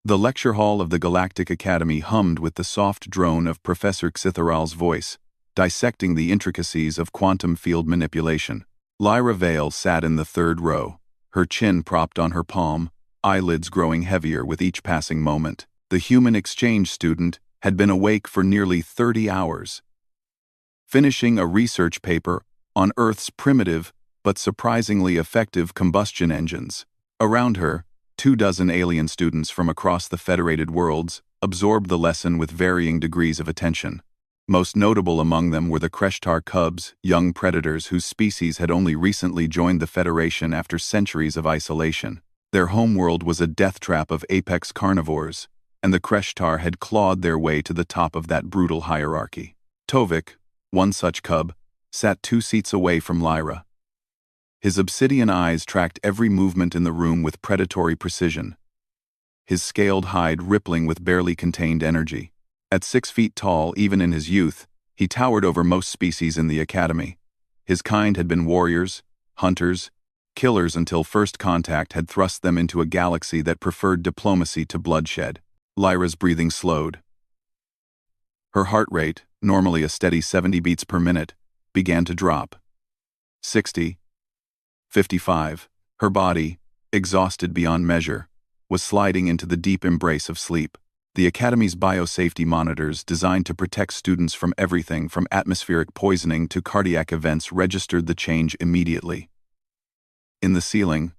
The lecture hall of the Galactic Academy hummed with the soft drone of Professor Xitharal's voice, dissecting the intricacies of quantum field manipulation. Lyra Vale sat in the third row, her chin propped on her palm, eyelids growing heavier with each passing moment. The human exchange student had been awake for nearly 30 hours, finishing a research paper on Earth's primitive but surprisingly effective combustion engines. Around her, 24 alien students from across the Federated Worlds absorbed the lesson with varying degrees of attention. Most notable among them were the Kreshtar cubs, young predators whose species had only recently joined the Federation after centuries of isolation. Their homeworld was a death trap of apex carnivores, and the Kreshtar had clawed their way to the top of that brutal hierarchy. Tovik, one such cub, sat 2 seats away from Lyra. His obsidian eyes tracked every movement in the room with predatory precision, his scaled hide rippling with barely contained energy. At 6 feet tall, even in his youth, he towered over most species in the academy. His kind had been warriors, hunters, killers until first contact had thrust them into a galaxy that preferred diplomacy to bloodshed. Lyra's breathing slowed. Her heart rate, normally a steady 70 beats per minute, began to drop. 60. 55. Her body, exhausted beyond measure, was sliding into the deep embrace of sleep. The Academy's biosafety monitors, designed to protect students from everything from atmospheric poisoning to cardiac events, registered the change immediately. In the ceiling,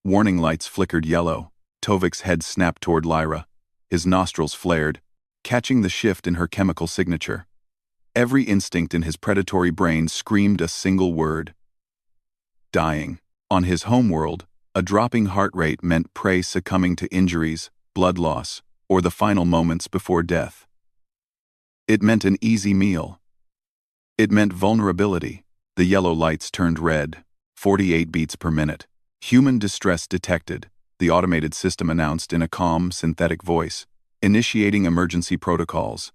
warning lights flickered yellow. Tovik's head snapped toward Lyra, his nostrils flared, catching the shift in her chemical signature. Every instinct in his predatory brain screamed a single word: dying. On his homeworld, a dropping heart rate meant prey succumbing to injuries, blood loss, or the final moments before death. It meant an easy meal. It meant vulnerability. The yellow lights turned red, 48 beats per minute. Human distress detected, the automated system announced in a calm, synthetic voice, initiating emergency protocols.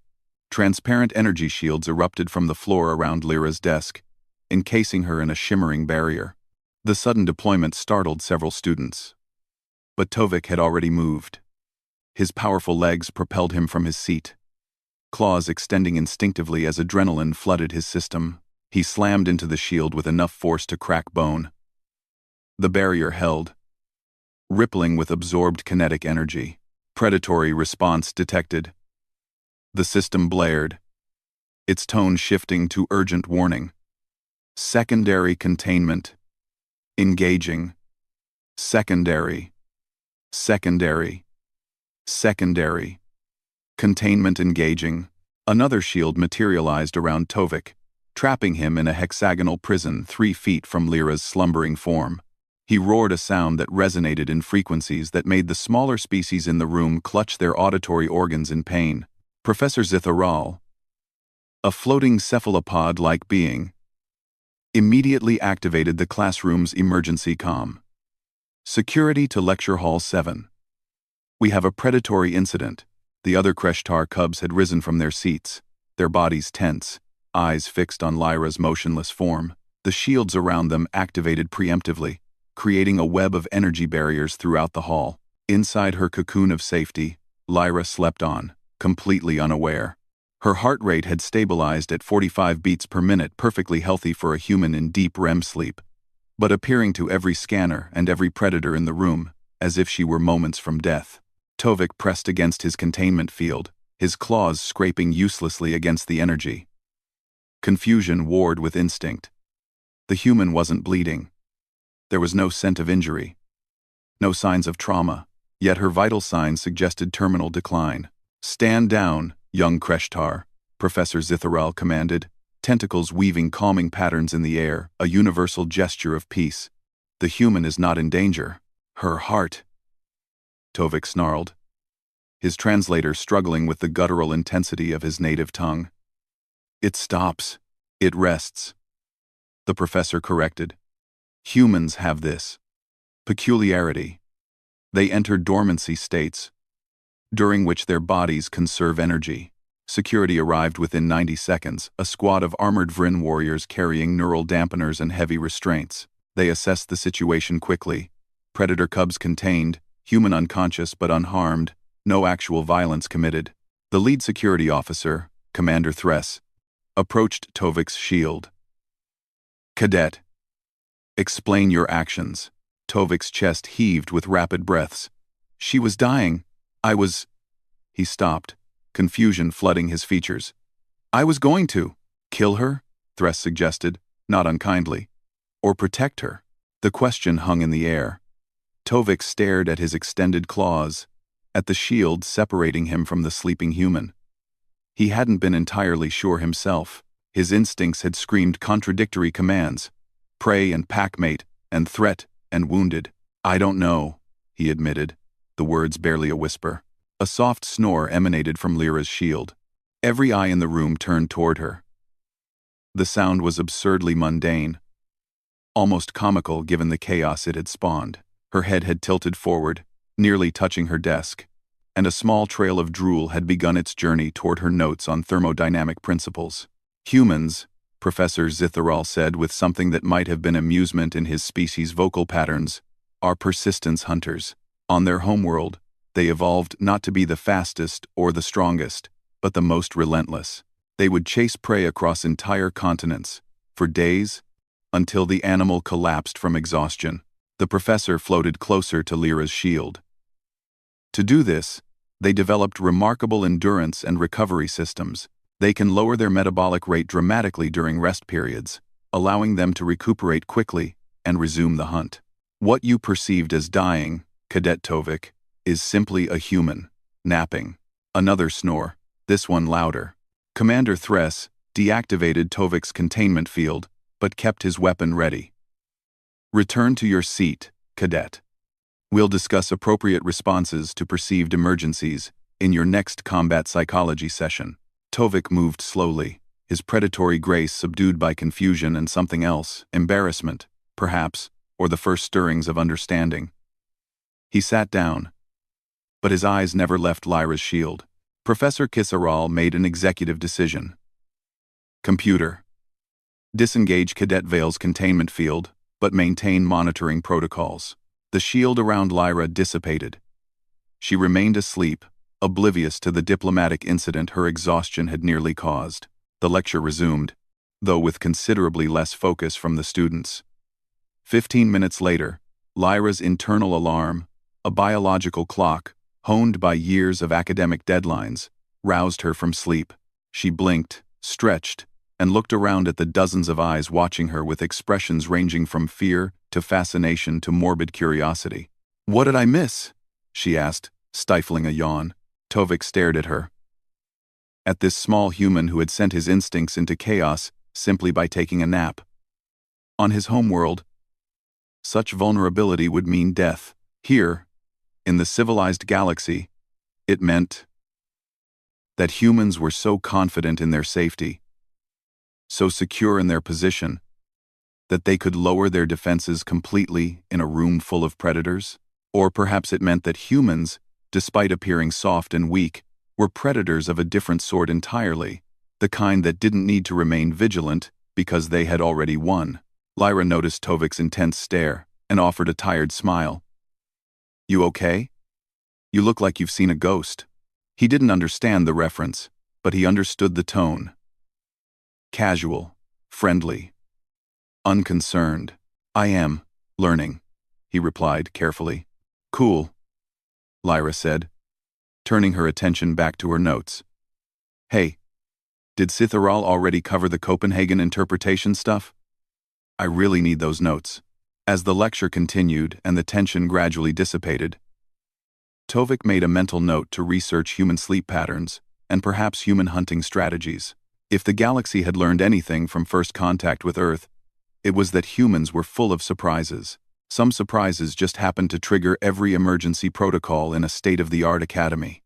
Transparent energy shields erupted from the floor around Lyra's desk, encasing her in a shimmering barrier. The sudden deployment startled several students. But Tovik had already moved. His powerful legs propelled him from his seat, claws extending instinctively as adrenaline flooded his system. He slammed into the shield with enough force to crack bone. The barrier held, rippling with absorbed kinetic energy. Predatory response detected. The system blared, its tone shifting to urgent warning. Secondary containment. Engaging. Secondary. Secondary. Secondary. Containment engaging. Another shield materialized around Tovik, trapping him in a hexagonal prison 3 feet from Lyra's slumbering form. He roared a sound that resonated in frequencies that made the smaller species in the room clutch their auditory organs in pain. Professor Xitharal, a floating cephalopod-like being, immediately activated the classroom's emergency comm. Security to Lecture Hall 7. We have a predatory incident. The other Kreshtar cubs had risen from their seats, their bodies tense, eyes fixed on Lyra's motionless form. The shields around them activated preemptively, creating a web of energy barriers throughout the hall. Inside her cocoon of safety, Lyra slept on, completely unaware. Her heart rate had stabilized at 45 beats per minute, perfectly healthy for a human in deep REM sleep, but appearing to every scanner and every predator in the room as if she were moments from death. Tovik pressed against his containment field, his claws scraping uselessly against the energy. Confusion warred with instinct. The human wasn't bleeding. There was no scent of injury, no signs of trauma, yet her vital signs suggested terminal decline. "Stand down, young Kreshtar," Professor Xitharal commanded, tentacles weaving calming patterns in the air, a universal gesture of peace. "The human is not in danger. Her heart," Tovik snarled, his translator struggling with the guttural intensity of his native tongue. "It stops. It rests," the professor corrected. "Humans have this peculiarity. They enter dormancy states, during which their bodies conserve energy." Security arrived within 90 seconds, a squad of armored Vryn warriors carrying neural dampeners and heavy restraints. They assessed the situation quickly. Predator cubs contained, human unconscious but unharmed, no actual violence committed. The lead security officer, Commander Thress, approached Tovik's shield. "Cadet, explain your actions." Tovik's chest heaved with rapid breaths. "She was dying. I was—" He stopped, confusion flooding his features. "I was going to kill her," Thress suggested, not unkindly. "Or protect her." The question hung in the air. Tovik stared at his extended claws, at the shield separating him from the sleeping human. He hadn't been entirely sure himself. His instincts had screamed contradictory commands: prey and packmate, and threat and wounded. "I don't know," he admitted, the words barely a whisper. A soft snore emanated from Lyra's shield. Every eye in the room turned toward her. The sound was absurdly mundane, almost comical given the chaos it had spawned. Her head had tilted forward, nearly touching her desk, and a small trail of drool had begun its journey toward her notes on thermodynamic principles. "Humans," Professor Zitharal said with something that might have been amusement in his species' vocal patterns, "are persistence hunters. On their homeworld, they evolved not to be the fastest or the strongest, but the most relentless. They would chase prey across entire continents, for days, until the animal collapsed from exhaustion." The professor floated closer to Lyra's shield. To do this, they developed remarkable endurance and recovery systems. They can lower their metabolic rate dramatically during rest periods, allowing them to recuperate quickly and resume the hunt. "What you perceived as dying, Cadet Tovik, is simply a human, napping." Another snore, this one louder. Commander Thress deactivated Tovik's containment field, but kept his weapon ready. "Return to your seat, Cadet. We'll discuss appropriate responses to perceived emergencies in your next combat psychology session." Tovik moved slowly, his predatory grace subdued by confusion and something else, embarrassment, perhaps, or the first stirrings of understanding. He sat down, but his eyes never left Lyra's shield. Professor Kissaral made an executive decision. "Computer, disengage Cadet Vale's containment field, but maintain monitoring protocols." The shield around Lyra dissipated. She remained asleep, oblivious to the diplomatic incident her exhaustion had nearly caused. The lecture resumed, though with considerably less focus from the students. 15 minutes later, Lyra's internal alarm, a biological clock, honed by years of academic deadlines, roused her from sleep. She blinked, stretched, and looked around at the dozens of eyes watching her with expressions ranging from fear to fascination to morbid curiosity. "What did I miss?" she asked, stifling a yawn. Tovik stared at her. At this small human who had sent his instincts into chaos simply by taking a nap. On his homeworld, such vulnerability would mean death. Here, in the civilized galaxy, it meant that humans were so confident in their safety, so secure in their position, that they could lower their defenses completely in a room full of predators. Or perhaps it meant that humans, despite appearing soft and weak, were predators of a different sort entirely, the kind that didn't need to remain vigilant because they had already won. Lyra noticed Tovik's intense stare and offered a tired smile. "You okay? You look like you've seen a ghost." He didn't understand the reference, but he understood the tone. Casual, friendly, unconcerned. "I am learning," he replied carefully. "Cool," Lyra said, turning her attention back to her notes. "Hey, did Sitharal already cover the Copenhagen interpretation stuff? I really need those notes." As the lecture continued and the tension gradually dissipated, Tovik made a mental note to research human sleep patterns and perhaps human hunting strategies. If the galaxy had learned anything from first contact with Earth, it was that humans were full of surprises. Some surprises just happened to trigger every emergency protocol in a state-of-the-art academy.